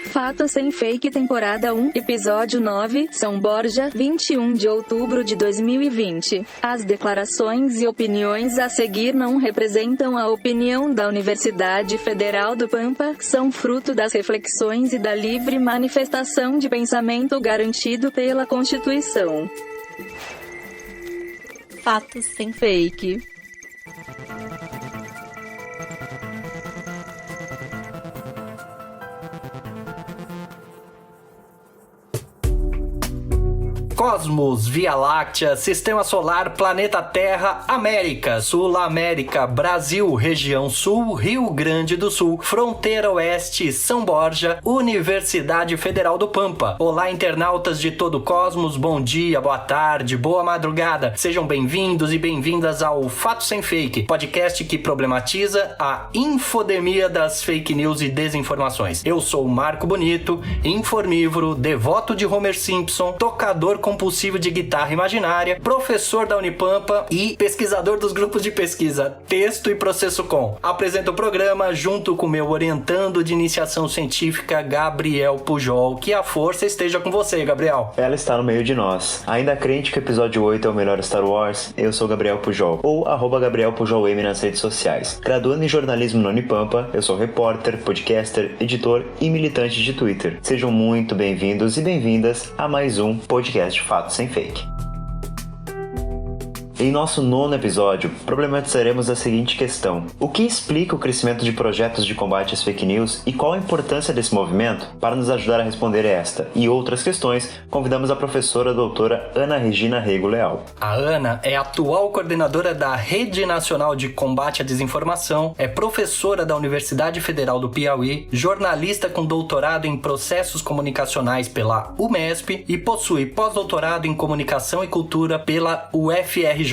Fato Sem Fake, temporada 1, episódio 9, São Borja, 21 de outubro de 2020. As declarações e opiniões a seguir não representam a opinião da Universidade Federal do Pampa, são fruto das reflexões e da livre manifestação de pensamento garantido pela Constituição. Fatos Sem Fake. Cosmos, Via Láctea, Sistema Solar, Planeta Terra, América, Sul-América, Brasil, Região Sul, Rio Grande do Sul, Fronteira Oeste, São Borja, Universidade Federal do Pampa. Olá, internautas de todo o cosmos, bom dia, boa tarde, boa madrugada. Sejam bem-vindos e bem-vindas ao Fato Sem Fake, podcast que problematiza a infodemia das fake news e desinformações. Eu sou o Marco Bonito, informívoro, devoto de Homer Simpson, tocador compulsivo de guitarra imaginária, professor da Unipampa e pesquisador dos grupos de pesquisa Texto e Processo Com. Apresento o programa junto com meu orientando de iniciação científica, Gabriel Pujol. Que a força esteja com você, Gabriel. Ela está no meio de nós. Ainda crente que o episódio 8 é o melhor Star Wars? Eu sou Gabriel Pujol, ou @Gabriel Pujol M nas redes sociais. Graduando em jornalismo na Unipampa, eu sou repórter, podcaster, editor e militante de Twitter. Sejam muito bem-vindos e bem-vindas a mais um podcast Fato Sem Fake. Em nosso 9º episódio, problematizaremos a seguinte questão: o que explica o crescimento de projetos de combate às fake news e qual a importância desse movimento? Para nos ajudar a responder esta e outras questões, convidamos a professora doutora Ana Regina Rego Leal. A Ana é atual coordenadora da Rede Nacional de Combate à Desinformação, é professora da Universidade Federal do Piauí, jornalista com doutorado em processos comunicacionais pela UMESP e possui pós-doutorado em comunicação e cultura pela UFRJ.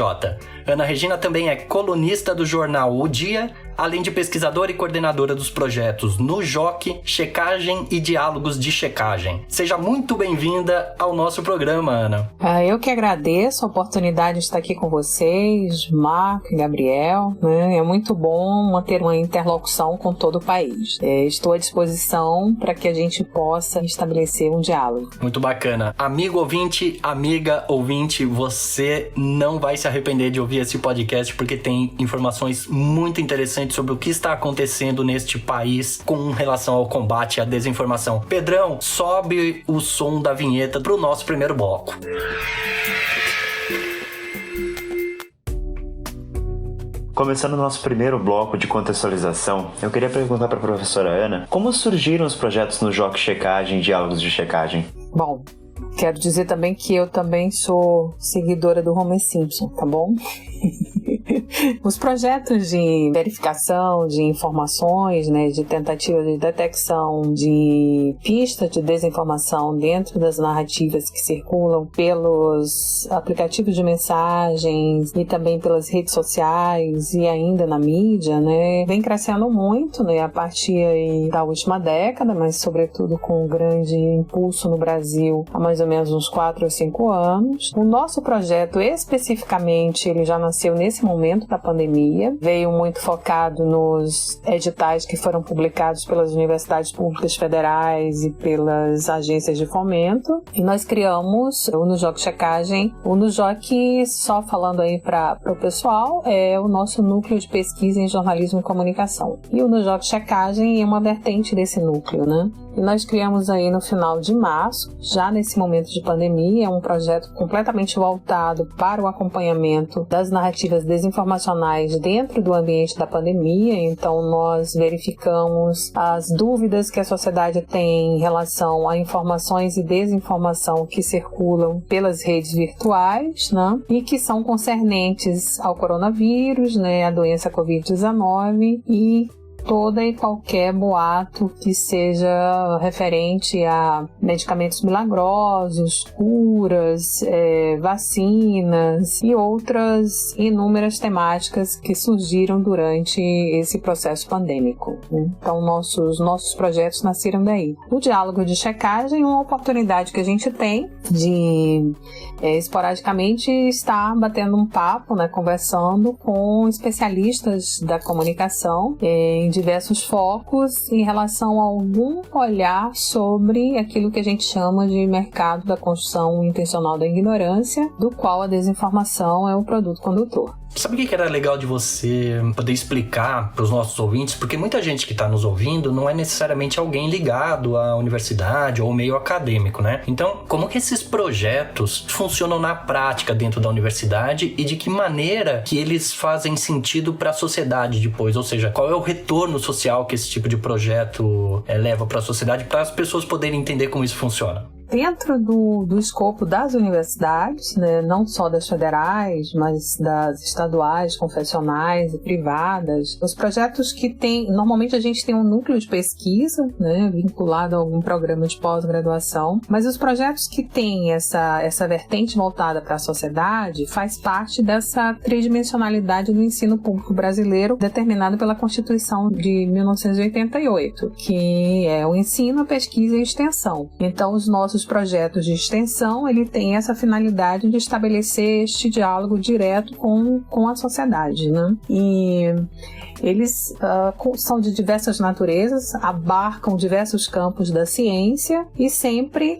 Ana Regina também é colunista do jornal O Dia, além de pesquisadora e coordenadora dos projetos NuJoc, Checagem e Diálogos de Checagem. Seja muito bem-vinda ao nosso programa, Ana. Eu que agradeço a oportunidade de estar aqui com vocês, Marco e Gabriel. É muito bom manter uma interlocução com todo o país. Estou à disposição para que a gente possa estabelecer um diálogo. Muito bacana. Amigo ouvinte, amiga ouvinte, você não vai se arrepender de ouvir esse podcast porque tem informações muito interessantes sobre o que está acontecendo neste país com relação ao combate à desinformação. Pedrão, sobe o som da vinheta para o nosso primeiro bloco. Começando o nosso primeiro bloco de contextualização, eu queria perguntar para a professora Ana como surgiram os projetos NuJoc, Checagem e Diálogos de Checagem. Bom, quero dizer também que eu também sou seguidora do Homer Simpson, tá bom? Os projetos de verificação de informações, de tentativa de detecção de pistas de desinformação dentro das narrativas que circulam pelos aplicativos de mensagens e também pelas redes sociais e ainda na mídia, vem crescendo muito, a partir aí da última década, mas sobretudo com um grande impulso no Brasil há mais ou menos uns 4 ou 5 anos. O nosso projeto especificamente, ele já nasceu nesse momento da pandemia, veio muito focado nos editais que foram publicados pelas universidades públicas federais e pelas agências de fomento, e nós criamos o NuJoc Checagem. O NuJoc, só falando aí para o pessoal, é o nosso núcleo de pesquisa em jornalismo e comunicação, e o NuJoc Checagem é uma vertente desse núcleo, E nós criamos aí no final de março, já nesse momento de pandemia, é um projeto completamente voltado para o acompanhamento das narrativas desinformacionais dentro do ambiente da pandemia. Então nós verificamos as dúvidas que a sociedade tem em relação a informações e desinformação que circulam pelas redes virtuais, e que são concernentes ao coronavírus, a doença Covid-19 e toda e qualquer boato que seja referente a medicamentos milagrosos, curas, vacinas e outras inúmeras temáticas que surgiram durante esse processo pandêmico. Então, nossos projetos nasceram daí. O diálogo de checagem é uma oportunidade que a gente tem de esporadicamente estar batendo um papo, conversando com especialistas da comunicação em diversos focos em relação a algum olhar sobre aquilo que a gente chama de mercado da construção intencional da ignorância, do qual a desinformação é o produto condutor. Sabe o que era legal de você poder explicar para os nossos ouvintes? Porque muita gente que está nos ouvindo não é necessariamente alguém ligado à universidade ou meio acadêmico, né? Então, como que esses projetos funcionam na prática dentro da universidade e de que maneira que eles fazem sentido para a sociedade depois? Ou seja, qual é o retorno social que esse tipo de projeto leva para a sociedade para as pessoas poderem entender como isso funciona? Dentro do escopo das universidades, né, não só das federais, mas das estaduais, confessionais e privadas, os projetos que tem, normalmente a gente tem um núcleo de pesquisa, né, vinculado a algum programa de pós-graduação, mas os projetos que têm essa vertente voltada para a sociedade faz parte dessa tridimensionalidade do ensino público brasileiro determinado pela Constituição de 1988, que é o ensino, a pesquisa e a extensão. Então, os nossos projetos de extensão, ele tem essa finalidade de estabelecer este diálogo direto com a sociedade, né? E eles são de diversas naturezas, abarcam diversos campos da ciência e sempre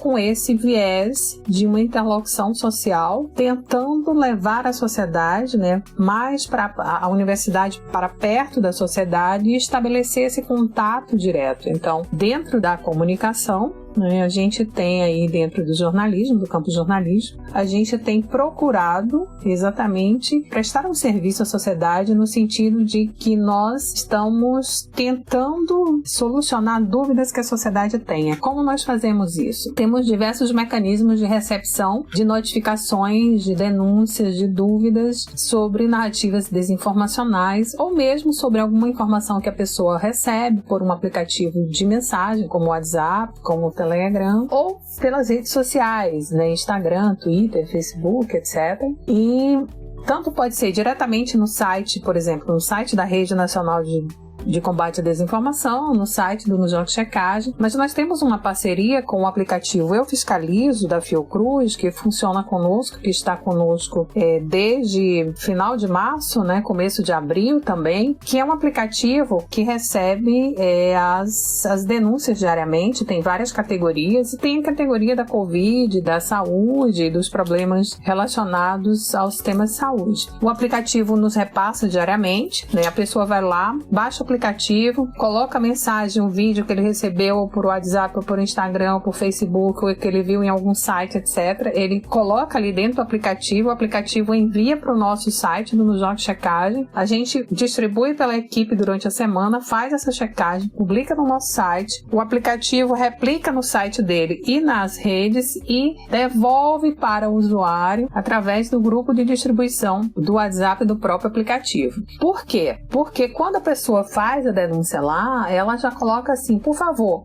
com esse viés de uma interlocução social, tentando levar a sociedade, né, mais para a universidade para perto da sociedade e estabelecer esse contato direto. Então, dentro da comunicação, a gente tem aí dentro do jornalismo, do campo jornalismo, a gente tem procurado exatamente prestar um serviço à sociedade no sentido de que nós estamos tentando solucionar dúvidas que a sociedade tenha. Como nós fazemos isso? Temos diversos mecanismos de recepção de notificações, de denúncias, de dúvidas sobre narrativas desinformacionais ou mesmo sobre alguma informação que a pessoa recebe por um aplicativo de mensagem, como o WhatsApp, como o Telegram, ou pelas redes sociais, né? Instagram, Twitter, Facebook, etc. E tanto pode ser diretamente no site, por exemplo, no site da Rede Nacional de Combate à Desinformação, no site do Nujok Checagem, mas nós temos uma parceria com o aplicativo Eu Fiscalizo, da Fiocruz, que funciona conosco, que está conosco desde final de março, né, começo de abril também, que é um aplicativo que recebe as denúncias diariamente, tem várias categorias, e tem a categoria da Covid, da saúde, dos problemas relacionados aos temas de saúde. O aplicativo nos repassa diariamente, né, a pessoa vai lá, baixa o aplicativo, coloca a mensagem, um vídeo que ele recebeu ou por WhatsApp, ou por Instagram, ou por Facebook, ou que ele viu em algum site, etc. Ele coloca ali dentro do aplicativo, o aplicativo envia para o nosso site do Nujok Checagem, a gente distribui pela equipe durante a semana, faz essa checagem, publica no nosso site, o aplicativo replica no site dele e nas redes e devolve para o usuário através do grupo de distribuição do WhatsApp do próprio aplicativo. Por quê? Porque quando a pessoa faz a denúncia lá, ela já coloca assim, por favor,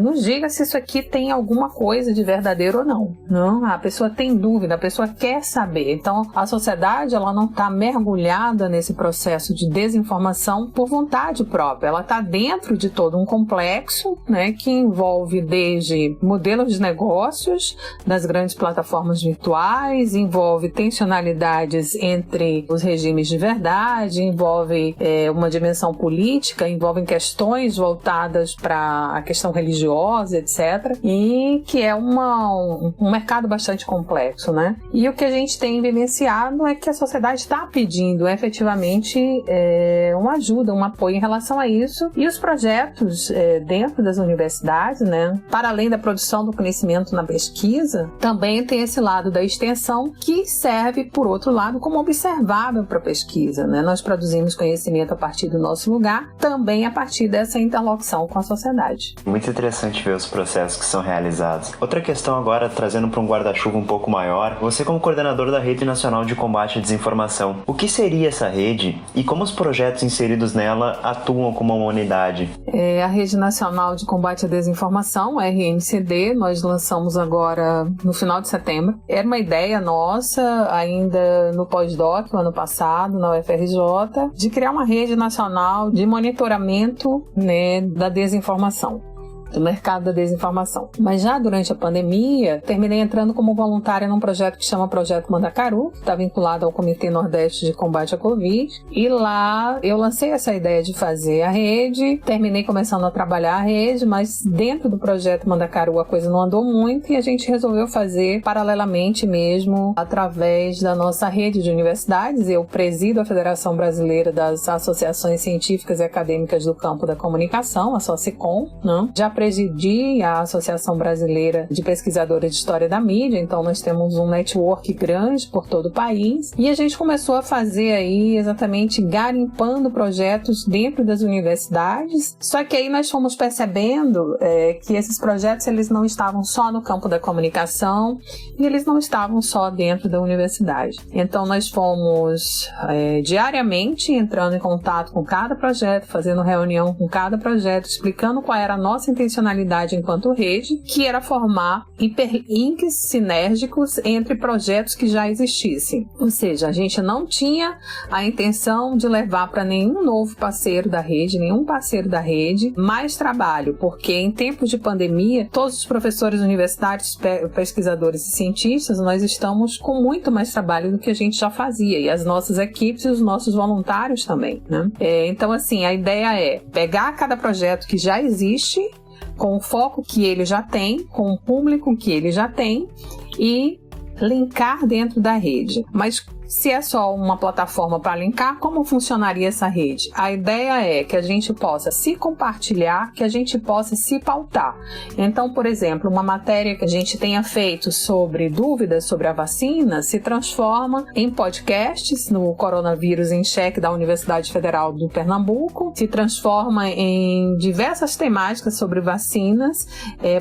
nos diga se isso aqui tem alguma coisa de verdadeiro ou não. Não, a pessoa tem dúvida, a pessoa quer saber. Então, a sociedade, ela não está mergulhada nesse processo de desinformação por vontade própria. Ela está dentro de todo um complexo, né, que envolve desde modelos de negócios das grandes plataformas virtuais, envolve tensionalidades entre os regimes de verdade, envolve uma dimensão política, envolvem questões voltadas para a questão religiosa, etc. E que é um mercado bastante complexo, né? E o que a gente tem vivenciado é que a sociedade está pedindo efetivamente uma ajuda, um apoio em relação a isso. E os projetos dentro das universidades, né, para além da produção do conhecimento na pesquisa, também tem esse lado da extensão que serve, por outro lado, como observável para a pesquisa, né? Nós produzimos conhecimento a partir do nosso lugar, também a partir dessa interlocução com a sociedade. Muito interessante ver os processos que são realizados. Outra questão agora, trazendo para um guarda-chuva um pouco maior, você como coordenador da Rede Nacional de Combate à Desinformação, o que seria essa rede e como os projetos inseridos nela atuam como uma unidade? A Rede Nacional de Combate à Desinformação, RNCD, nós lançamos agora no final de setembro. Era uma ideia nossa, ainda no pós-doc, no ano passado, na UFRJ, de criar uma rede nacional de monitoramento, né, da desinformação. do mercado da desinformação. Mas já durante a pandemia, terminei entrando como voluntária num projeto que chama Projeto Mandacaru, que está vinculado ao Comitê Nordeste de Combate à Covid, e lá eu lancei essa ideia de fazer a rede, terminei começando a trabalhar a rede, mas dentro do Projeto Mandacaru a coisa não andou muito e a gente resolveu fazer paralelamente mesmo, através da nossa rede de universidades. Eu presido a Federação Brasileira das Associações Científicas e Acadêmicas do Campo da Comunicação, a SOCICOM, né? Já presidi a Associação Brasileira de Pesquisadores de História da Mídia, então nós temos um network grande por todo o país, e a gente começou a fazer aí exatamente garimpando projetos dentro das universidades, só que aí nós fomos percebendo que esses projetos eles não estavam só no campo da comunicação e eles não estavam só dentro da universidade. Então nós fomos diariamente entrando em contato com cada projeto, fazendo reunião com cada projeto, explicando qual era a nossa intencionalidade enquanto rede, que era formar hiperlinks sinérgicos entre projetos que já existissem. Ou seja, a gente não tinha a intenção de levar para nenhum novo parceiro da rede, mais trabalho, porque em tempos de pandemia, todos os professores universitários, pesquisadores e cientistas, nós estamos com muito mais trabalho do que a gente já fazia, e as nossas equipes e os nossos voluntários também, né? Então, assim, a ideia é pegar cada projeto que já existe, com o foco que ele já tem, com o público que ele já tem, e linkar dentro da rede. Mas se é só uma plataforma para linkar, como funcionaria essa rede? A ideia é que a gente possa se compartilhar, que a gente possa se pautar. Então, por exemplo, uma matéria que a gente tenha feito sobre dúvidas sobre a vacina se transforma em podcasts no Coronavírus em Cheque da Universidade Federal do Pernambuco, se transforma em diversas temáticas sobre vacinas,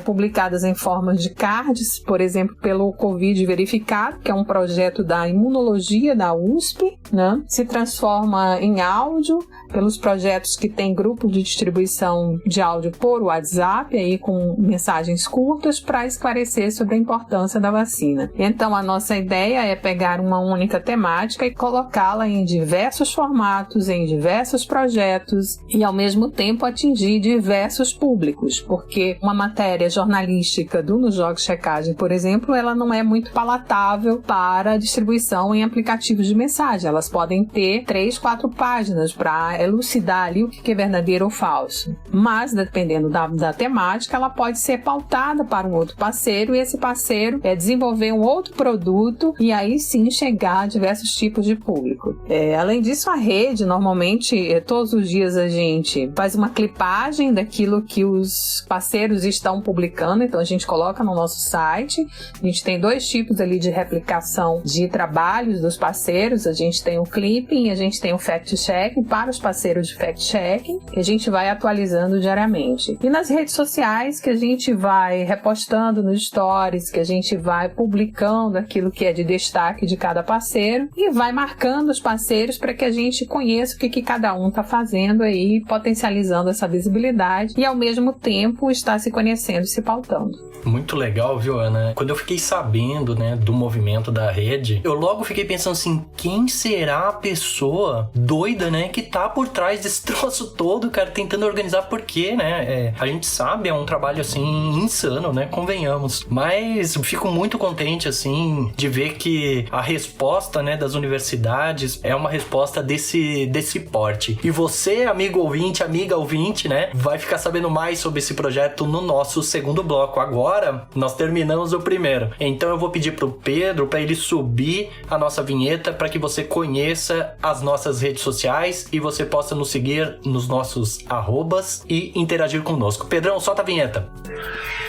publicadas em formas de cards, por exemplo, pelo Covid Verificado, que é um projeto da imunologia da USP, né? Se transforma em áudio pelos projetos que tem grupo de distribuição de áudio por WhatsApp, aí com mensagens curtas para esclarecer sobre a importância da vacina. Então, a nossa ideia é pegar uma única temática e colocá-la em diversos formatos, em diversos projetos e, ao mesmo tempo, atingir diversos públicos, porque uma matéria jornalística do Nos Jogos Checagem, por exemplo, ela não é muito palatável para distribuição em aplicativos de mensagem. Elas podem ter 3, 4 páginas para elucidar ali o que é verdadeiro ou falso. Mas, dependendo da temática, ela pode ser pautada para um outro parceiro, e esse parceiro desenvolver um outro produto e aí sim chegar a diversos tipos de público. Além disso, a rede, normalmente, todos os dias a gente faz uma clipagem daquilo que os parceiros estão publicando, então a gente coloca no nosso site. A gente tem 2 tipos ali de replicação de trabalhos dos parceiros. A gente tem o clipping e a gente tem o fact-checking para os parceiros de fact-checking, que a gente vai atualizando diariamente. E nas redes sociais, que a gente vai repostando nos stories, que a gente vai publicando aquilo que é de destaque de cada parceiro e vai marcando os parceiros para que a gente conheça o que cada um está fazendo aí, potencializando essa visibilidade e, ao mesmo tempo, está se conhecendo e se pautando. Muito legal, viu, Ana? Quando eu fiquei sabendo, né, do movimento da rede, eu logo fiquei pensando assim, quem será a pessoa doida, né, que tá por trás desse troço todo, cara, tentando organizar? Porque, né, a gente sabe, é um trabalho, assim, insano, né, convenhamos. Mas eu fico muito contente, assim, de ver que a resposta, né, das universidades é uma resposta desse porte. E você, amigo ouvinte, amiga ouvinte, né, vai ficar sabendo mais sobre esse projeto no nosso segundo bloco. Agora, nós terminamos o primeiro. Então eu vou pedir pro Pedro para ele subir a nossa vinheta para que você conheça as nossas redes sociais e você possa nos seguir nos nossos arrobas e interagir conosco. Pedrão, solta a vinheta.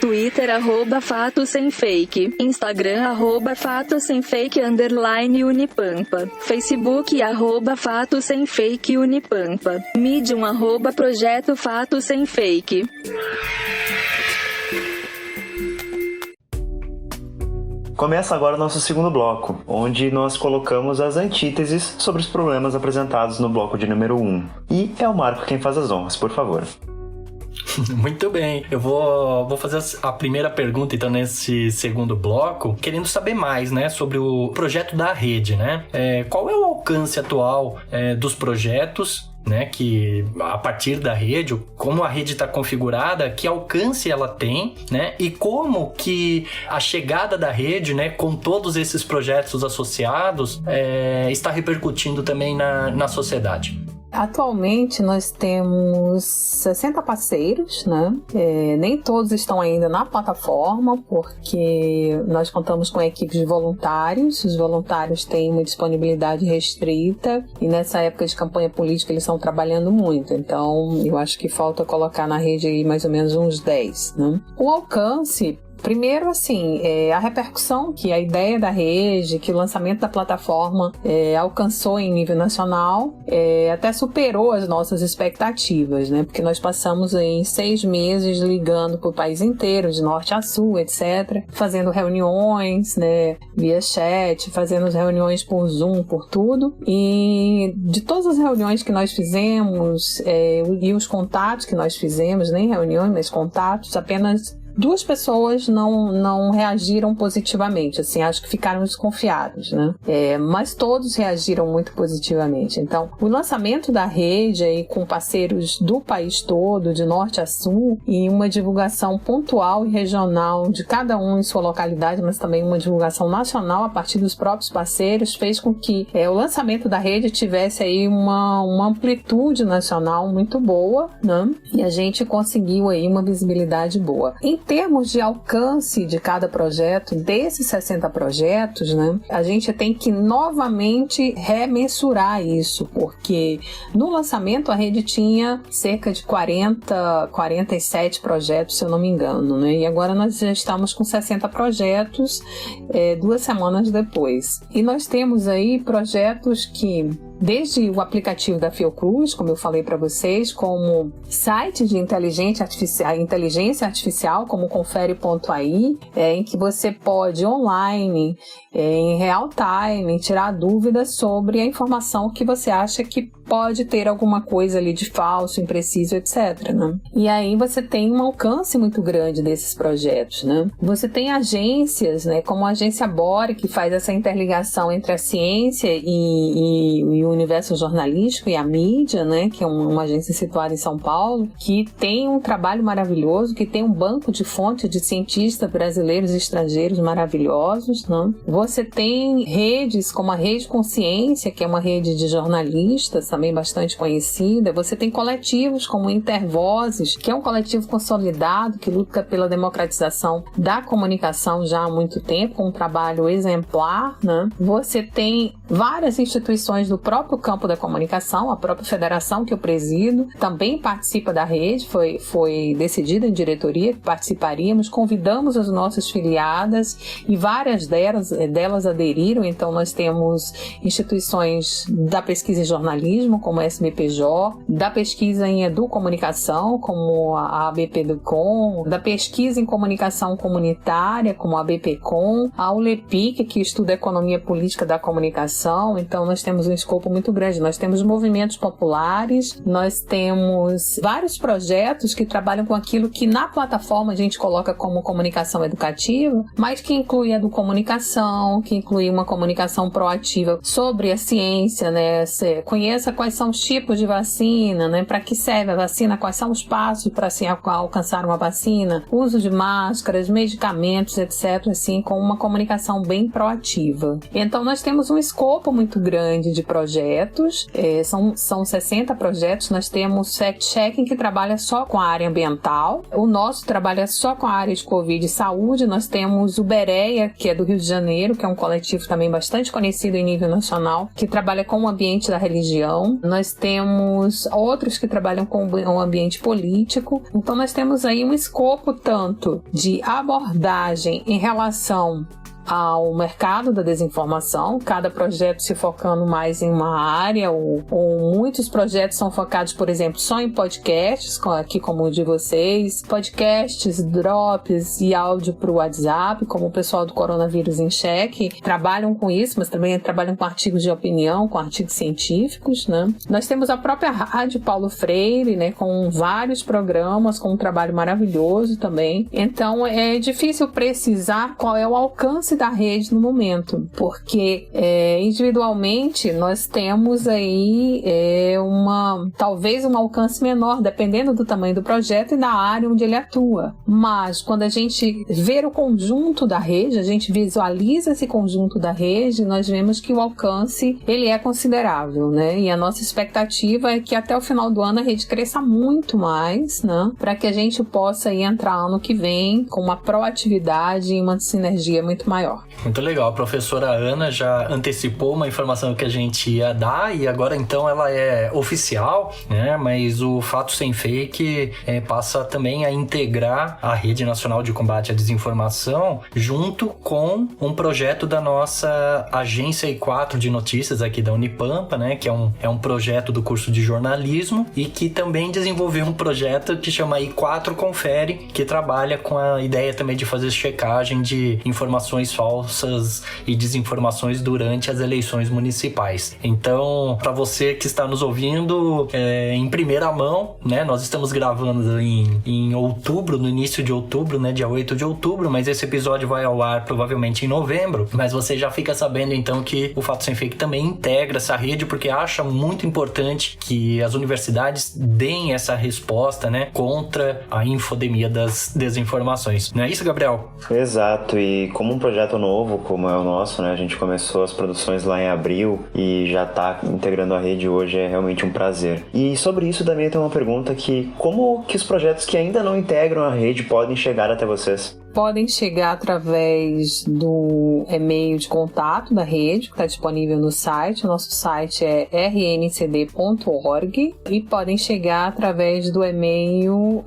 Twitter, @FatosSemFake. Instagram, @FatosSemFake_Unipampa. Facebook, @FatosSemFakeUnipampa. Medium, @Projeto Fatos Sem Fake. Começa agora o nosso segundo bloco, onde nós colocamos as antíteses sobre os problemas apresentados no bloco de número 1. E é o Marco quem faz as honras, por favor. Muito bem, eu vou fazer a primeira pergunta então nesse segundo bloco, querendo saber mais, né, sobre o projeto da rede, né? Qual é o alcance atual dos projetos né? Que a partir da rede, como a rede está configurada, que alcance ela tem, né? E como que a chegada da rede, né, com todos esses projetos associados, está repercutindo também na sociedade. Atualmente nós temos 60 parceiros, né? Nem todos estão ainda na plataforma, porque nós contamos com equipes de voluntários. Os voluntários têm uma disponibilidade restrita e nessa época de campanha política eles estão trabalhando muito. Então eu acho que falta colocar na rede aí mais ou menos uns 10, né? O alcance... Primeiro, assim, a repercussão que a ideia da rede, que o lançamento da plataforma alcançou em nível nacional, até superou as nossas expectativas, né? Porque nós passamos em 6 meses ligando para o país inteiro, de norte a sul, etc., fazendo reuniões, né, via chat, fazendo reuniões por Zoom, por tudo. E de todas as reuniões que nós fizemos e os contatos que nós fizemos, nem reuniões, mas contatos, apenas 2 pessoas não reagiram positivamente, assim, acho que ficaram desconfiados, né? Mas todos reagiram muito positivamente. Então, o lançamento da rede aí com parceiros do país todo, de norte a sul, e uma divulgação pontual e regional de cada um em sua localidade, mas também uma divulgação nacional a partir dos próprios parceiros, fez com que o lançamento da rede tivesse aí uma amplitude nacional muito boa, né? E a gente conseguiu aí uma visibilidade boa. Em termos de alcance de cada projeto, desses 60 projetos, né, a gente tem que novamente remensurar isso, porque no lançamento a rede tinha cerca de 47 projetos, se eu não me engano, né, e agora nós já estamos com 60 projetos 2 semanas depois. E nós temos aí projetos que, desde o aplicativo da Fiocruz, como eu falei para vocês, como site de inteligência artificial, como confere.ai, em que você pode online, em real time, tirar dúvidas sobre a informação que você acha que pode ter alguma coisa ali de falso, impreciso, etc., né? E aí você tem um alcance muito grande desses projetos, né? Você tem agências, né, como a agência Bore, que faz essa interligação entre a ciência e o universo jornalístico e a mídia, né, que é uma agência situada em São Paulo, que tem um trabalho maravilhoso, que tem um banco de fontes de cientistas brasileiros e estrangeiros maravilhosos, né? Você tem redes como a Rede Consciência, que é uma rede de jornalistas também bastante conhecida. Você tem coletivos como Intervozes, que é um coletivo consolidado que luta pela democratização da comunicação já há muito tempo, com um trabalho exemplar, né? Você tem várias instituições do próprio campo da comunicação, a própria federação que eu presido também participa da rede, foi decidido em diretoria que participaríamos, convidamos as nossas filiadas e várias delas aderiram. Então nós temos instituições da pesquisa em jornalismo, como a SBPJ, da pesquisa em educomunicação, como a ABPEDUCOM, da pesquisa em comunicação comunitária, como a ABPCOM, a ULEPIC, que estuda a economia política da comunicação. Então nós temos um escopo muito grande. Nós temos movimentos populares, nós temos vários projetos que trabalham com aquilo que na plataforma a gente coloca como comunicação educativa, mas que inclui a educomunicação, que inclui uma comunicação proativa sobre a ciência, né? Conheça quais são os tipos de vacina, né? Para que serve a vacina, quais são os passos para se alcançar uma vacina, uso de máscaras, medicamentos, etc., assim, com uma comunicação bem proativa. Então nós temos um escopo muito grande de projetos, são 60 projetos. Nós temos Fact-Checking, que trabalha só com a área ambiental, o nosso trabalha só com a área de Covid e saúde. Nós temos o Bereia, que é do Rio de Janeiro, que é um coletivo também bastante conhecido em nível nacional, que trabalha com o ambiente da religião. Nós temos outros que trabalham com o ambiente político. Então nós temos aí um escopo tanto de abordagem em relação ao mercado da desinformação, cada projeto se focando mais em uma área, ou muitos projetos são focados, por exemplo, só em podcasts, aqui como o de vocês, podcasts, drops e áudio para o WhatsApp, como o pessoal do Coronavírus em Cheque, trabalham com isso, mas também trabalham com artigos de opinião, com artigos científicos, né? Nós temos a própria Rádio Paulo Freire, né, com vários programas, com um trabalho maravilhoso também. Então é difícil precisar qual é o alcance alcance da rede no momento, porque individualmente nós temos aí talvez um alcance menor, dependendo do tamanho do projeto e da área onde ele atua. Mas quando a gente vê o conjunto da rede, a gente visualiza esse conjunto da rede, nós vemos que o alcance ele é considerável, né? E a nossa expectativa é que até o final do ano a rede cresça muito mais, né? Para que a gente possa aí entrar ano que vem com uma proatividade e uma sinergia muito maior. Muito legal. A professora Ana já antecipou uma informação que a gente ia dar e agora então ela é oficial, né? Mas o Fato Sem Fake passa também a integrar a Rede Nacional de Combate à Desinformação junto com um projeto da nossa agência I4 de notícias aqui da Unipampa, né? Que é um projeto do curso de jornalismo e que também desenvolveu um projeto que chama I4 Confere, que trabalha com a ideia também de fazer checagem de informações falsas e desinformações durante as eleições municipais. Então, para você que está nos ouvindo em primeira mão, né? Nós estamos gravando em outubro, no início de outubro, né? Dia 8 de outubro, mas esse episódio vai ao ar provavelmente em novembro, mas você já fica sabendo então que o Fato Sem Fake também integra essa rede porque acha muito importante que as universidades deem essa resposta, né? Contra a infodemia das desinformações. Não é isso, Gabriel? Exato, e como um projeto novo, como é o nosso, né? A gente começou as produções lá em abril e já está integrando a rede hoje, é realmente um prazer. E sobre isso também tem uma pergunta como que os projetos que ainda não integram a rede podem chegar até vocês? Podem chegar através do e-mail de contato da rede, que está disponível no site. O nosso site é rncd.org e podem chegar através do e-mail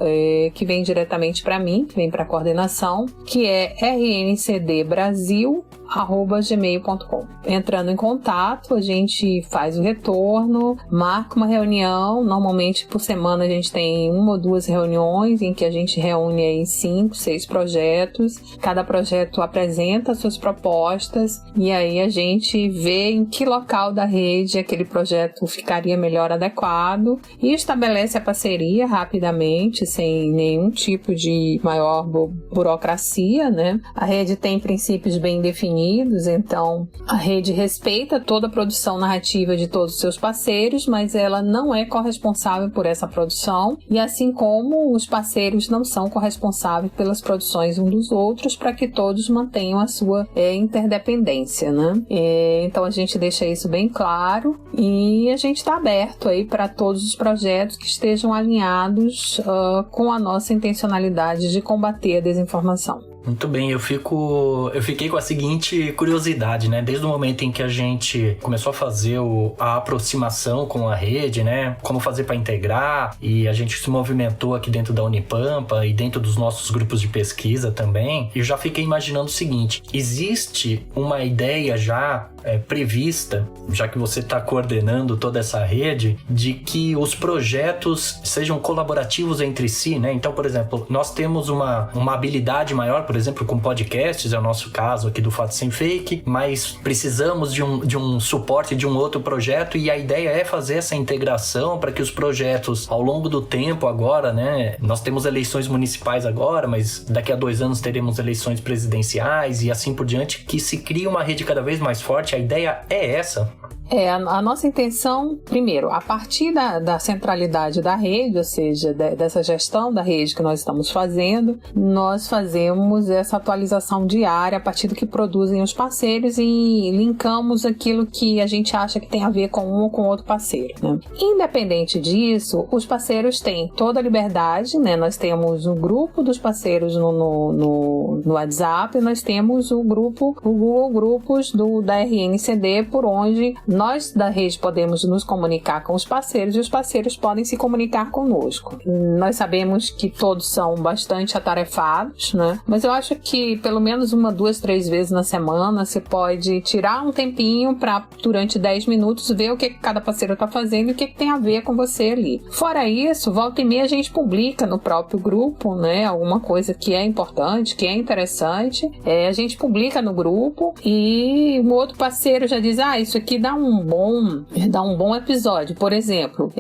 que vem diretamente para mim, que vem para a coordenação, que é rncdbrasil@gmail.com. Entrando em contato, a gente faz o retorno, marca uma reunião. Normalmente por semana a gente tem 1 ou 2 reuniões em que a gente reúne aí 5, 6 projetos. Cada projeto apresenta suas propostas e aí a gente vê em que local da rede aquele projeto ficaria melhor adequado e estabelece a parceria rapidamente, sem nenhum tipo de maior burocracia, né? A rede tem princípios bem definidos, então a rede respeita toda a produção narrativa de todos os seus parceiros, mas ela não é corresponsável por essa produção e assim como os parceiros não são corresponsáveis pelas produções dos outros, para que todos mantenham a sua interdependência, né? Então a gente deixa isso bem claro e a gente está aberto aí para todos os projetos que estejam alinhados com a nossa intencionalidade de combater a desinformação. Muito bem, eu fiquei com a seguinte curiosidade, né? Desde o momento em que a gente começou a fazer a aproximação com a rede, né? Como fazer para integrar, e a gente se movimentou aqui dentro da Unipampa e dentro dos nossos grupos de pesquisa também, eu já fiquei imaginando o seguinte: existe uma ideia já prevista, já que você está coordenando toda essa rede, de que os projetos sejam colaborativos entre si, né? Então, por exemplo, nós temos uma habilidade maior, por exemplo, com podcasts, é o nosso caso aqui do Fato Sem Fake, mas precisamos de um suporte de um outro projeto e a ideia é fazer essa integração para que os projetos, ao longo do tempo agora, né? Nós temos eleições municipais agora, mas daqui a 2 anos teremos eleições presidenciais e assim por diante, que se cria uma rede cada vez mais forte. A ideia é essa? A nossa intenção, primeiro, a partir da centralidade da rede, ou seja, dessa gestão da rede que nós estamos fazendo, nós fazemos essa atualização diária a partir do que produzem os parceiros e linkamos aquilo que a gente acha que tem a ver com um ou com outro parceiro, né? Independente disso, os parceiros têm toda a liberdade, né? Nós temos o grupo dos parceiros no WhatsApp, nós temos o Google Grupos da RNCD, por onde nós da rede podemos nos comunicar com os parceiros e os parceiros podem se comunicar conosco. Nós sabemos que todos são bastante atarefados, né? Mas eu acho que pelo menos 1, 2, 3 vezes na semana você pode tirar um tempinho para, durante 10 minutos, ver o que cada parceiro está fazendo e o que tem a ver com você ali. Fora isso, volta e meia a gente publica no próprio grupo, né? Alguma coisa que é importante, que é interessante. A gente publica no grupo e um outro parceiro já diz: isso aqui dá um um bom episódio. Por exemplo,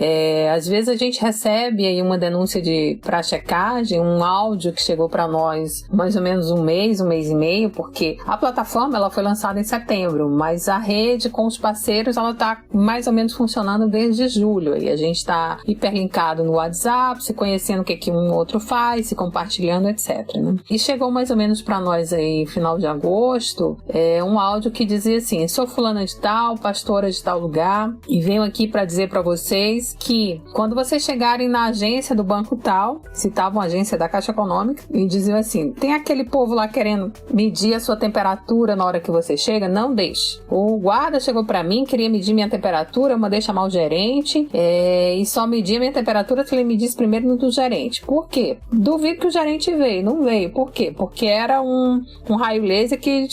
às vezes a gente recebe aí uma denúncia para checagem, um áudio que chegou para nós mais ou menos um mês e meio, porque a plataforma ela foi lançada em setembro, mas a rede com os parceiros ela está mais ou menos funcionando desde julho. E a gente está hiperlinkado no WhatsApp, se conhecendo o que um outro faz, se compartilhando, etc. Né? E chegou mais ou menos para nós aí final de agosto um áudio que dizia assim: sou fulana de tal, pastora de tal lugar, e venho aqui para dizer para vocês que quando vocês chegarem na agência do banco tal, citavam a agência da Caixa Econômica, e diziam assim: tem aquele povo lá querendo medir a sua temperatura na hora que você chega, não deixe. O guarda chegou para mim, queria medir minha temperatura, eu mandei chamar o gerente, e só media minha temperatura se ele medisse primeiro no do gerente. Por quê? Duvido que o gerente veio, não veio. Por quê? Porque era um raio laser que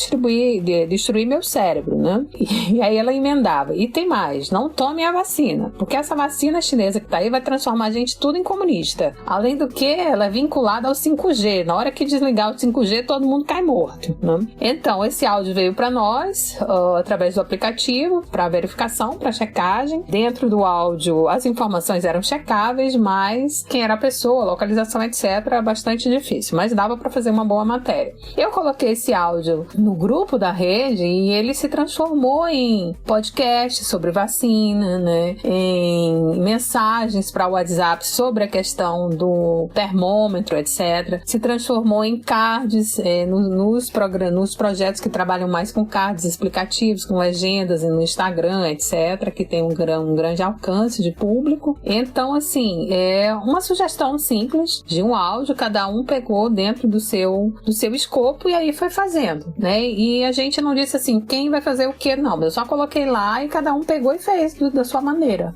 destruía meu cérebro, né? E aí ela emendava. E tem mais, não tome a vacina, porque essa vacina chinesa que tá aí vai transformar a gente tudo em comunista. Além do que, ela é vinculada ao 5G. Na hora que desligar o 5G, todo mundo cai morto, né? Então, esse áudio veio para nós, através do aplicativo, para verificação, para checagem. Dentro do áudio, as informações eram checáveis, mas quem era a pessoa, localização, etc., era bastante difícil, mas dava para fazer uma boa matéria. Eu coloquei esse áudio no grupo da rede e ele se transformou em podcast sobre vacina, né? Em mensagens para o WhatsApp sobre a questão do termômetro, etc. Se transformou em cards nos projetos que trabalham mais com cards explicativos, com legendas no Instagram, etc., que tem um grande alcance de público. Então, assim, é uma sugestão simples de um áudio, cada um pegou dentro do seu escopo e aí foi fazendo, né? E a gente não disse assim, quem vai fazer o quê? Não, eu só coloquei lá e cada um pegou e fez da sua maneira.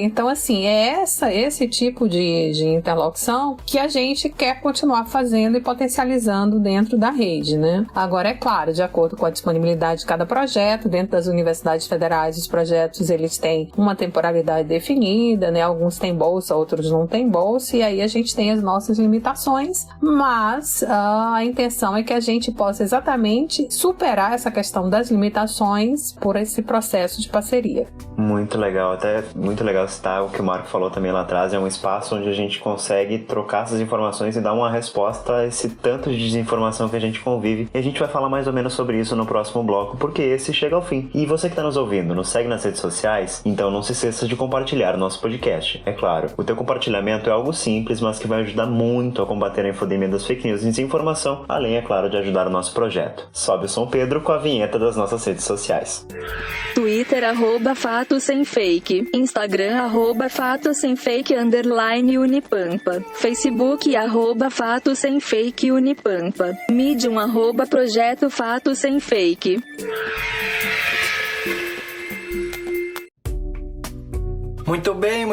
Então, assim, esse tipo de interlocução que a gente quer continuar fazendo e potencializando dentro da rede, né? Agora, é claro, de acordo com a disponibilidade de cada projeto, dentro das universidades federais, os projetos, eles têm uma temporalidade definida, né? Alguns têm bolsa, outros não têm bolsa, e aí a gente tem as nossas limitações, mas a intenção é que a gente possa exatamente superar essa questão das limitações por esse processo de parceria. Muito legal, até muito legal citar o que o Marco falou também lá atrás, é um espaço onde a gente consegue trocar essas informações e dar uma resposta a esse tanto de desinformação que a gente convive, e a gente vai falar mais ou menos sobre isso no próximo bloco, porque esse chega ao fim. E você que está nos ouvindo, nos segue nas redes sociais, então não se esqueça de compartilhar o nosso podcast. É claro, o teu compartilhamento é algo simples, mas que vai ajudar muito a combater a infodemia das fake news e desinformação, além, é claro, de ajudar o nosso projeto. Sobe o som Pedro com a vinheta das nossas redes sociais. Twitter, @FatosSemFake. Instagram, @FatosSemFake_Unipampa. Facebook, @FatosSemFakeUnipampa. Medium, @Projeto Fatos Sem Fake. Muito bem,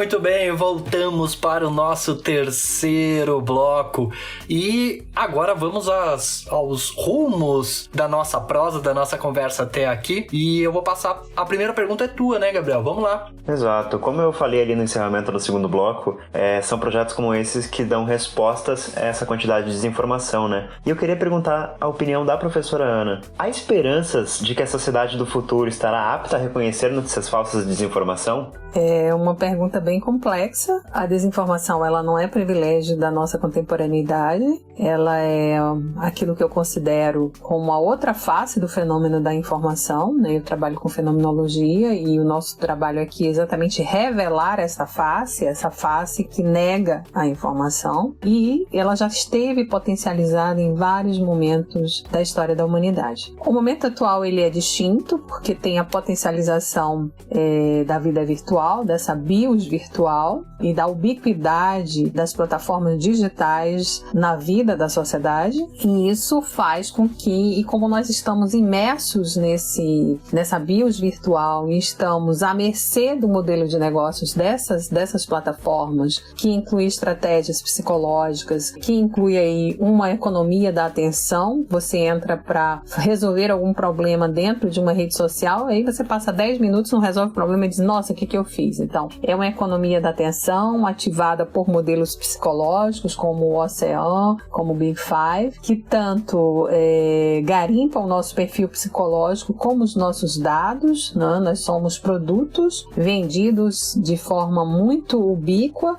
voltamos para o nosso terceiro bloco e agora vamos aos rumos da nossa prosa, da nossa conversa até aqui, e eu vou passar, a primeira pergunta é tua, né, Gabriel? Vamos lá. Exato, como eu falei ali no encerramento do segundo bloco, são projetos como esses que dão respostas a essa quantidade de desinformação, né? E eu queria perguntar a opinião da professora Ana. Há esperanças de que a sociedade do futuro estará apta a reconhecer notícias falsas e desinformação? É uma pergunta bem complexa. A desinformação, ela não é privilégio da nossa contemporaneidade. Ela é aquilo que eu considero como a outra face do fenômeno da informação, né? Eu trabalho com fenomenologia e o nosso trabalho aqui é exatamente revelar essa face que nega a informação, e ela já esteve potencializada em vários momentos da história da humanidade. O momento atual ele é distinto, porque tem a potencialização da vida virtual, dessa bios virtual e da ubiquidade das plataformas digitais na vida da sociedade, e isso faz com que, e como nós estamos imersos nessa bios virtual e estamos à mercê do modelo de negócios dessas plataformas, que inclui estratégias psicológicas, que inclui aí uma economia da atenção. Você entra para resolver algum problema dentro de uma rede social, aí você passa 10 minutos, não resolve o problema e diz, nossa, o que eu fiz? Então, Então, é uma economia da atenção ativada por modelos psicológicos como o Ocean, como o Big Five, que tanto garimpa o nosso perfil psicológico como os nossos dados, né? Nós somos produtos vendidos de forma muito ubíqua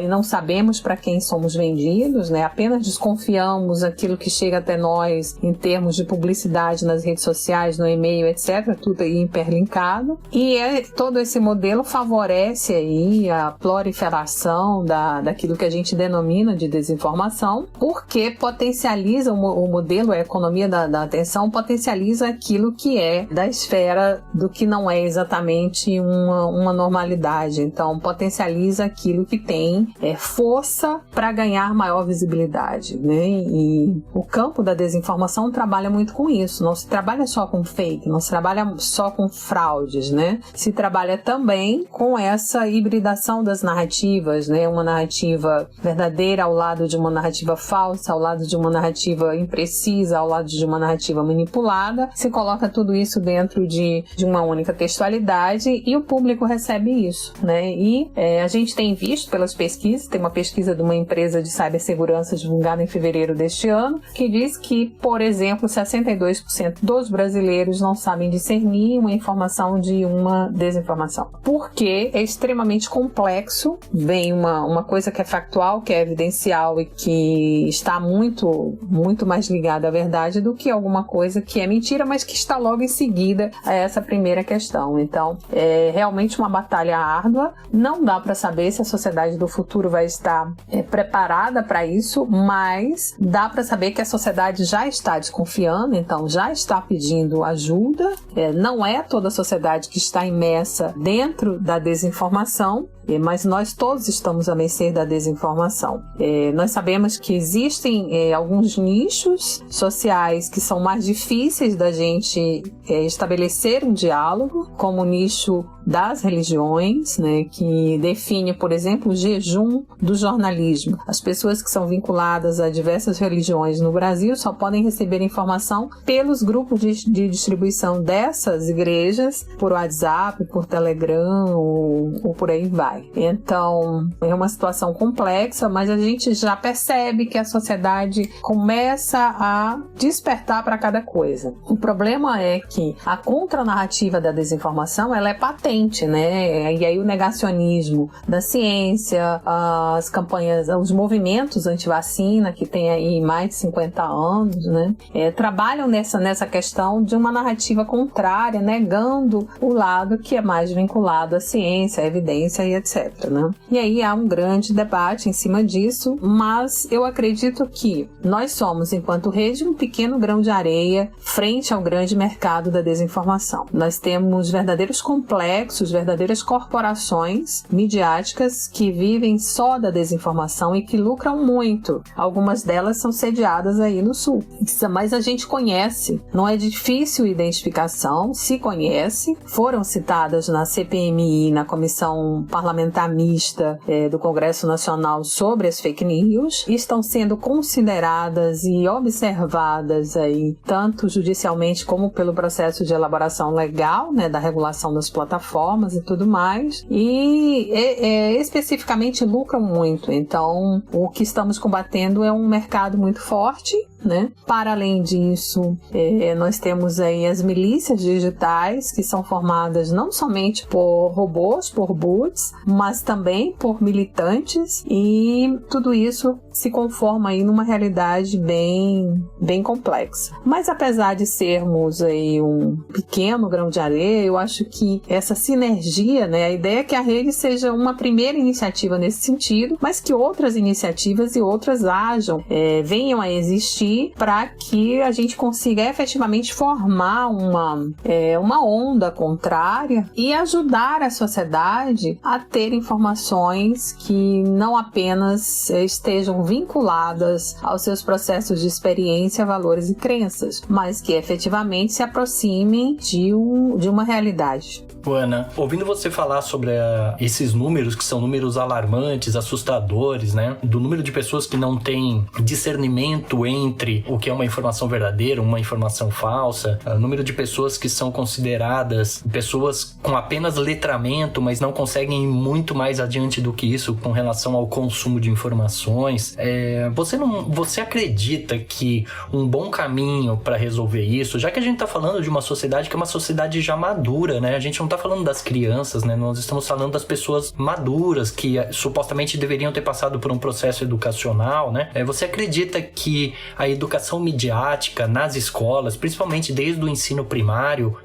e não sabemos para quem somos vendidos, né? Apenas desconfiamos aquilo que chega até nós em termos de publicidade nas redes sociais, no e-mail, etc. Tudo aí hiperlinkado. E todo esse modelo favorece aí a proliferação daquilo que a gente denomina de desinformação, porque potencializa o modelo, a economia da atenção, potencializa aquilo que é da esfera do que não é exatamente uma normalidade. Então, potencializa aquilo que tem força para ganhar maior visibilidade, né? E o campo da desinformação trabalha muito com isso. Não se trabalha só com fake, não se trabalha só com fraudes, né? Se trabalha também com essa hibridação das narrativas, né? Uma narrativa verdadeira ao lado de uma narrativa falsa, ao lado de uma narrativa imprecisa, ao lado de uma narrativa manipulada. Se coloca tudo isso dentro de uma única textualidade e o público recebe isso, né? E a gente tem visto pelas pesquisas, tem uma pesquisa de uma empresa de cibersegurança divulgada em fevereiro deste ano, que diz que, por exemplo, 62% dos brasileiros não sabem discernir uma informação de uma desinformação. Porque é extremamente complexo, vem uma coisa que é factual, que é evidencial e que está muito, muito mais ligada à verdade do que alguma coisa que é mentira, mas que está logo em seguida a essa primeira questão. Então, é realmente uma batalha árdua. Não dá para saber se a sociedade do futuro vai estar preparada para isso, mas dá para saber que a sociedade já está desconfiando, então já está pedindo ajuda. Não é toda a sociedade que está imersa dentro da desinformação, mas nós todos estamos à mercê da desinformação. Nós sabemos que existem alguns nichos sociais que são mais difíceis da gente estabelecer um diálogo, como o nicho das religiões, né, que define, por exemplo, o jejum do jornalismo. As pessoas que são vinculadas a diversas religiões no Brasil só podem receber informação pelos grupos de distribuição dessas igrejas, por WhatsApp, por Telegram ou por aí vai. Então, é uma situação complexa, mas a gente já percebe que a sociedade começa a despertar para cada coisa. O problema é que a contranarrativa da desinformação, ela é patente, né? E aí o negacionismo da ciência, as campanhas, os movimentos anti-vacina, que tem aí mais de 50 anos, né? Trabalham nessa questão de uma narrativa contrária, negando o lado que é mais vinculado à ciência, à evidência e etc. Né? E aí há um grande debate em cima disso, mas eu acredito que nós somos, enquanto rede, um pequeno grão de areia frente ao grande mercado da desinformação. Nós temos verdadeiros complexos, verdadeiras corporações midiáticas que vivem só da desinformação e que lucram muito. Algumas delas são sediadas aí no Sul. Mas a gente conhece, não é difícil identificação, se conhece, foram citadas na CPMI, na Comissão Parlamentar Mista do Congresso Nacional sobre as fake news, e estão sendo consideradas e observadas aí, tanto judicialmente como pelo processo de elaboração legal, né, da regulação das plataformas e tudo mais, e especificamente lucram muito. Então, o que estamos combatendo é um mercado muito forte, né? Para além disso, nós temos aí as milícias digitais, que são formadas não somente por robôs, por bots, mas também por militantes, e tudo isso se conforma aí numa realidade bem complexa. Mas apesar de sermos aí um pequeno grão de areia, eu acho que essa sinergia, né, a ideia é que a rede seja uma primeira iniciativa nesse sentido, mas que outras iniciativas e outras venham a existir para que a gente consiga efetivamente formar uma onda contrária e ajudar a sociedade a ter informações que não apenas estejam vinculadas aos seus processos de experiência, valores e crenças, mas que efetivamente se aproximem de uma realidade. Ana, ouvindo você falar sobre esses números, que são números alarmantes, assustadores, né? Do número de pessoas que não têm discernimento entre entre o que é uma informação verdadeira, uma informação falsa, o número de pessoas que são consideradas pessoas com apenas letramento, mas não conseguem ir muito mais adiante do que isso com relação ao consumo de informações. Você acredita que um bom caminho para resolver isso, já que a gente está falando de uma sociedade que é uma sociedade já madura, né? A gente não está falando das crianças, né? Nós estamos falando das pessoas maduras que supostamente deveriam ter passado por um processo educacional, né? Você acredita que a educação midiática nas escolas, principalmente desde o ensino primário,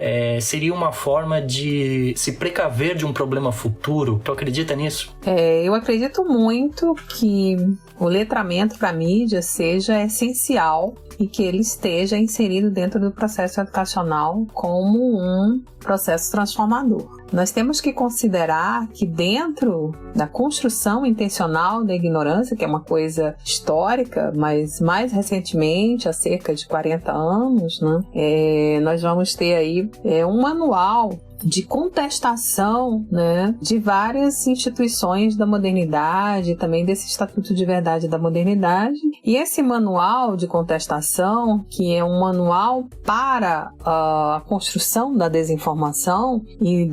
seria uma forma de se precaver de um problema futuro? Tu acredita nisso? Eu acredito muito que o letramento para a mídia seja essencial e que ele esteja inserido dentro do processo educacional como um processo transformador. Nós temos que considerar que dentro da construção intencional da ignorância, que é uma coisa histórica, mas mais recentemente, há cerca de 40 anos, né, nós vamos ter aí um manual de contestação, né, de várias instituições da modernidade, também desse Estatuto de Verdade da Modernidade. E esse manual de contestação, que é um manual para a construção da desinformação e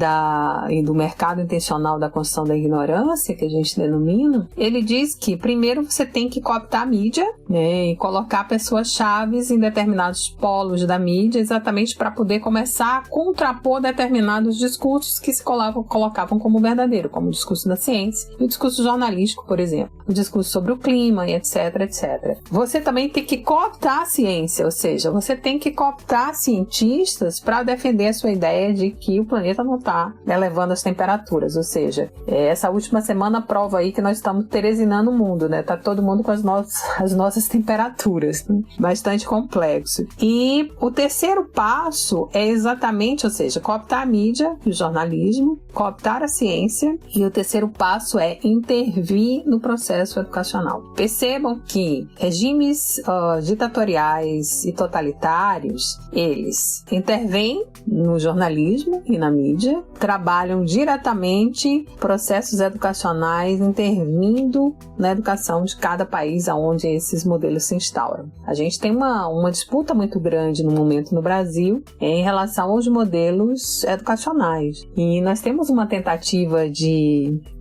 do mercado intencional da construção da ignorância, que a gente denomina, ele diz que primeiro você tem que cooptar a mídia, né, e colocar pessoas-chave em determinados polos da mídia, exatamente para poder começar a contrapor determinados discursos que se colocavam como verdadeiro, como o discurso da ciência e o discurso jornalístico, por exemplo, o discurso sobre o clima e etc, etc. Você também tem que cooptar a ciência, ou seja, você tem que cooptar cientistas para defender a sua ideia de que o planeta não está elevando as temperaturas, ou seja, essa última semana prova aí que nós estamos teresinando o mundo, né? Tá todo mundo com as nossas temperaturas, né? Bastante complexo. E o terceiro passo é exatamente, ou seja, cooptar a mídia, o jornalismo, cooptar a ciência, e o terceiro passo é intervir no processo educacional. Percebam que regimes ditatoriais e totalitários, eles intervêm no jornalismo e na mídia, trabalham diretamente processos educacionais intervindo na educação de cada país onde esses modelos se instauram. A gente tem uma disputa muito grande no momento no Brasil em relação aos modelos educacionais. E nós temos uma tentativa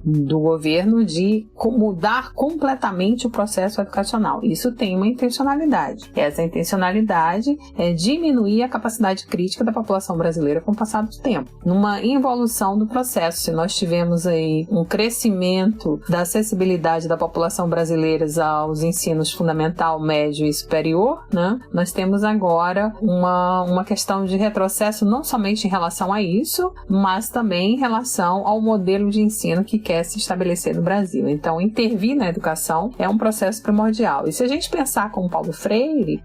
do governo de mudar completamente o processo educacional. Isso tem uma intencionalidade. Essa intencionalidade é diminuir a capacidade crítica da população brasileira com o passar do tempo. Numa involução do processo, se nós tivemos aí um crescimento da acessibilidade da população brasileira aos ensinos fundamental, médio e superior, né, nós temos agora uma questão de retrocesso não somente em relação a isso, mas também em relação ao modelo de ensino que quer se estabelecer no Brasil. Então, intervir na educação é um processo primordial. E se a gente pensar como Paulo Freire,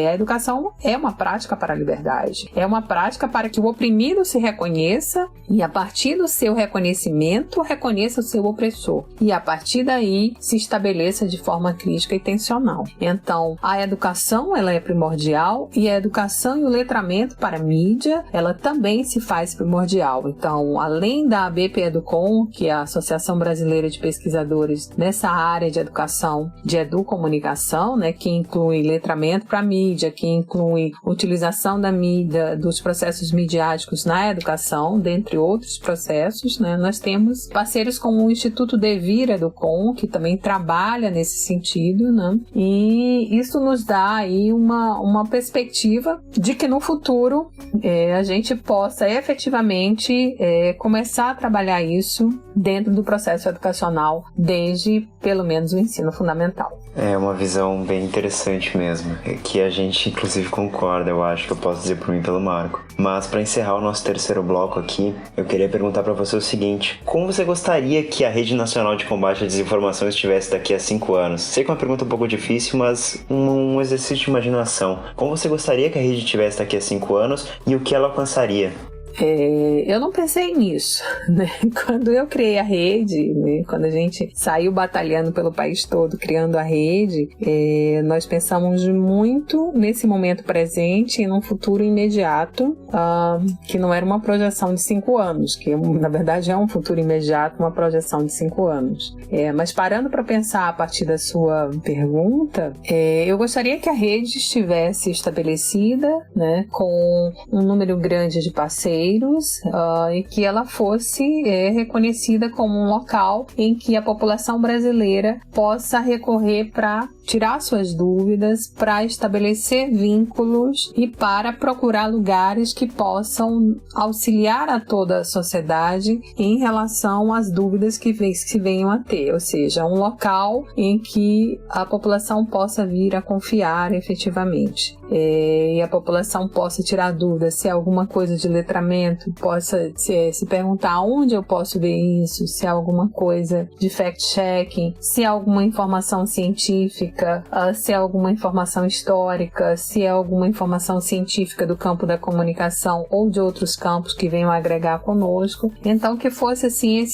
a educação é uma prática para a liberdade. É uma prática para que o oprimido se reconheça e, a partir do seu reconhecimento, reconheça o seu opressor. E, a partir daí, se estabeleça de forma crítica e intencional. Então, a educação, ela é primordial, e a educação e o letramento para a mídia, ela também se faz primordial. Então, além da ABPEDUCOM, que é a Associação Brasileira de Pesquisadores nessa área de educação, de educomunicação, né, que inclui letramento para a mídia, que inclui utilização da mídia, dos processos midiáticos na educação, dentre outros processos, né, nós temos parceiros como o Instituto Devir Educom, que também trabalha nesse sentido, né, e isso nos dá aí uma perspectiva de que no futuro a gente possa efetivamente começar a trabalhar isso dentro do processo educacional, desde pelo menos o ensino fundamental. É uma visão bem interessante mesmo, que a gente inclusive concorda, eu acho que eu posso dizer por mim pelo Marco. Mas para encerrar o nosso terceiro bloco aqui, eu queria perguntar para você o seguinte: como você gostaria que a Rede Nacional de Combate à Desinformação estivesse daqui a 5 anos? Sei que é uma pergunta um pouco difícil, mas um exercício de imaginação. Como você gostaria que a rede estivesse daqui a 5 anos e o que ela alcançaria? Eu não pensei nisso, né? Quando eu criei a rede, né? Quando a gente saiu batalhando pelo país todo, criando a rede, nós pensamos muito nesse momento presente e num futuro imediato, que não era uma projeção de 5 anos, que na verdade é um futuro imediato, uma projeção de 5 anos. Mas parando para pensar a partir da sua pergunta, eu gostaria que a rede estivesse estabelecida, né, com um número grande de parceiros, e que ela fosse reconhecida como um local em que a população brasileira possa recorrer para tirar suas dúvidas, para estabelecer vínculos e para procurar lugares que possam auxiliar a toda a sociedade em relação às dúvidas que se venham a ter, ou seja, um local em que a população possa vir a confiar efetivamente. E a população possa tirar dúvidas, se há alguma coisa de letramento, possa se perguntar onde eu posso ver isso, se há alguma coisa de fact-checking, se há alguma informação científica, se há alguma informação histórica, se há alguma informação científica do campo da comunicação ou de outros campos que venham agregar conosco. Então, que fosse assim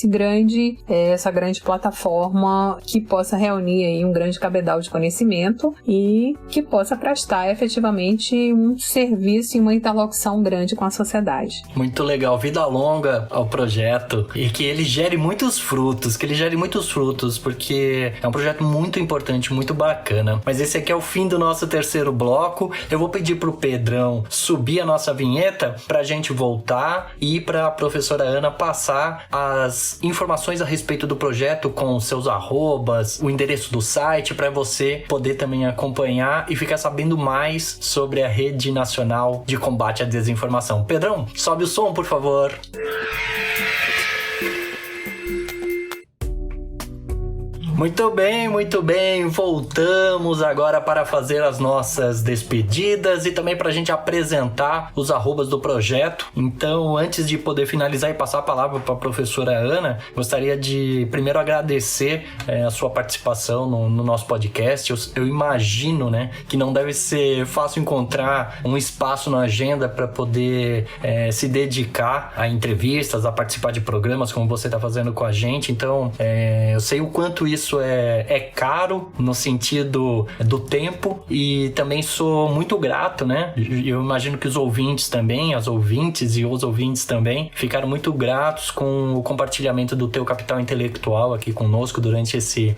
essa grande plataforma que possa reunir aí um grande cabedal de conhecimento e que possa prestar efetivamente um serviço e uma interlocução grande com a sociedade. Muito legal, vida longa ao projeto e que ele gere muitos frutos, porque é um projeto muito importante, muito bacana. Mas esse aqui é o fim do nosso terceiro bloco. Eu vou pedir pro Pedrão subir a nossa vinheta pra gente voltar e pra professora Ana passar as informações a respeito do projeto com seus arrobas, o endereço do site, pra você poder também acompanhar e ficar sabendo mais sobre a Rede Nacional de Combate à Desinformação. Pedrão, sobe o som, por favor. Muito bem, voltamos agora para fazer as nossas despedidas e também para a gente apresentar os arrobas do projeto. Então, antes de poder finalizar e passar a palavra para a professora Ana, gostaria de primeiro agradecer a sua participação no nosso podcast. Eu imagino, né, que não deve ser fácil encontrar um espaço na agenda para poder se dedicar a entrevistas, a participar de programas como você está fazendo com a gente. Então, eu sei o quanto isso é caro no sentido do tempo e também sou muito grato, né? Eu imagino que os ouvintes também, as ouvintes e os ouvintes também ficaram muito gratos com o compartilhamento do teu capital intelectual aqui conosco durante esse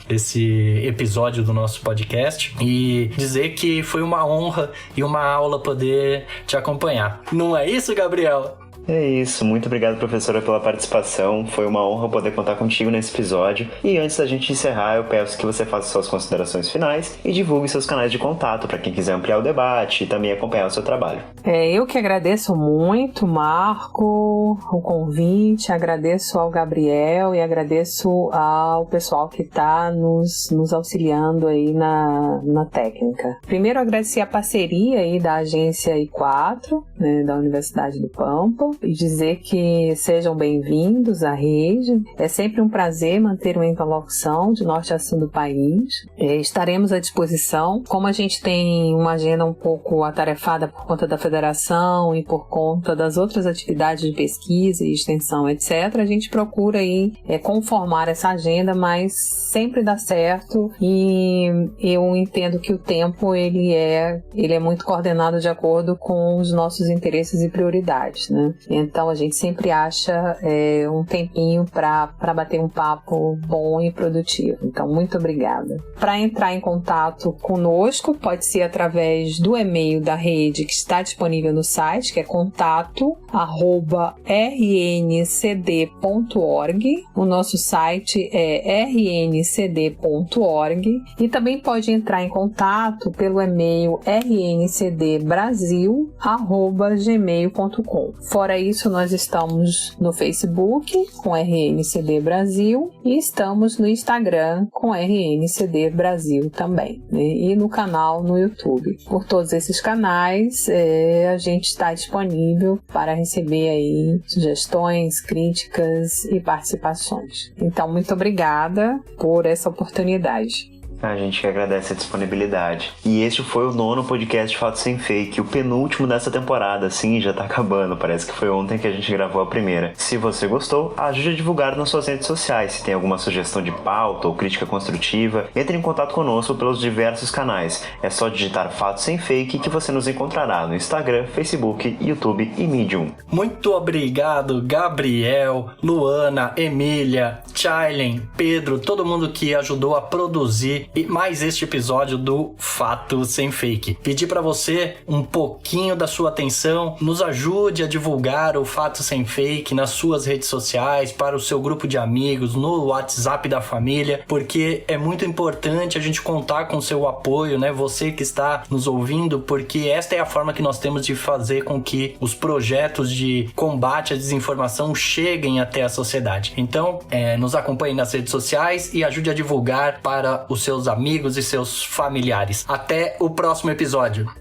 episódio do nosso podcast e dizer que foi uma honra e uma aula poder te acompanhar. Não é isso, Gabriel? É isso, muito obrigado, professora, pela participação. Foi uma honra poder contar contigo nesse episódio. E antes da gente encerrar, eu peço que você faça suas considerações finais e divulgue seus canais de contato para quem quiser ampliar o debate e também acompanhar o seu trabalho. Eu que agradeço muito, Marco, o convite, agradeço ao Gabriel e agradeço ao pessoal que está nos auxiliando aí na técnica. Primeiro, agradecer a parceria aí da agência I4, né, da Universidade do Pampa, e dizer que sejam bem-vindos à rede. É sempre um prazer manter uma interlocução de norte a sul do país. Estaremos à disposição. Como a gente tem uma agenda um pouco atarefada por conta da federação e por conta das outras atividades de pesquisa e extensão, etc., a gente procura aí conformar essa agenda, mas sempre dá certo e eu entendo que o tempo ele é muito coordenado de acordo com os nossos interesses e prioridades, né? Então a gente sempre acha um tempinho para bater um papo bom e produtivo. Então, muito obrigada. Para entrar em contato conosco, pode ser através do e-mail da rede que está disponível no site, que é contato@rncd.org. O nosso site é rncd.org e também pode entrar em contato pelo e-mail rncdbrasil@gmail.com. Fora isso, nós estamos no Facebook com RNCD Brasil e estamos no Instagram com RNCD Brasil também, né? E no canal no YouTube. Por todos esses canais, a gente está disponível para receber aí sugestões, críticas e participações. Então, muito obrigada por essa oportunidade. A gente que agradece a disponibilidade. E este foi o 9º podcast Fato Sem Fake, o penúltimo dessa temporada. Sim, já tá acabando, parece que foi ontem que a gente gravou a primeira. Se você gostou, ajude a divulgar nas suas redes sociais. Se tem alguma sugestão de pauta ou crítica construtiva, entre em contato conosco pelos diversos canais. É só digitar Fato Sem Fake que você nos encontrará no Instagram, Facebook, YouTube e Medium. Muito obrigado, Gabriel, Luana, Emília, Chailen, Pedro, todo mundo que ajudou a produzir mais este episódio do Fato Sem Fake. Pedi para você um pouquinho da sua atenção, nos ajude a divulgar o Fato Sem Fake nas suas redes sociais, para o seu grupo de amigos, no WhatsApp da família, porque é muito importante a gente contar com o seu apoio, né? Você que está nos ouvindo, porque esta é a forma que nós temos de fazer com que os projetos de combate à desinformação cheguem até a sociedade. Então, nos acompanhe nas redes sociais e ajude a divulgar para os seus amigos e seus familiares. Até o próximo episódio.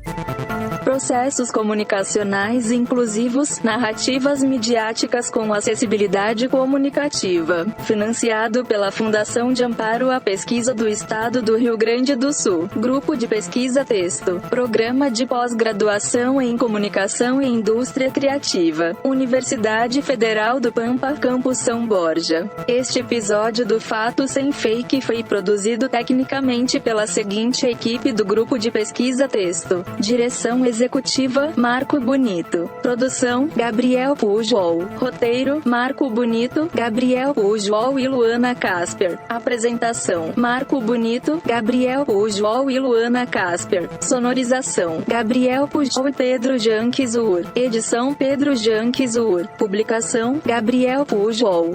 Processos comunicacionais inclusivos, narrativas midiáticas com acessibilidade comunicativa. Financiado pela Fundação de Amparo à Pesquisa do Estado do Rio Grande do Sul. Grupo de Pesquisa Texto. Programa de Pós-Graduação em Comunicação e Indústria Criativa. Universidade Federal do Pampa, Campus São Borja. Este episódio do Fato Sem Fake foi produzido tecnicamente pela seguinte equipe do Grupo de Pesquisa Texto. Direção Executiva, Marco Bonito. Produção, Gabriel Pujol. Roteiro, Marco Bonito, Gabriel Pujol e Luana Casper. Apresentação, Marco Bonito, Gabriel Pujol e Luana Casper. Sonorização, Gabriel Pujol e Pedro Janquizur. Edição, Pedro Janquizur. Publicação, Gabriel Pujol.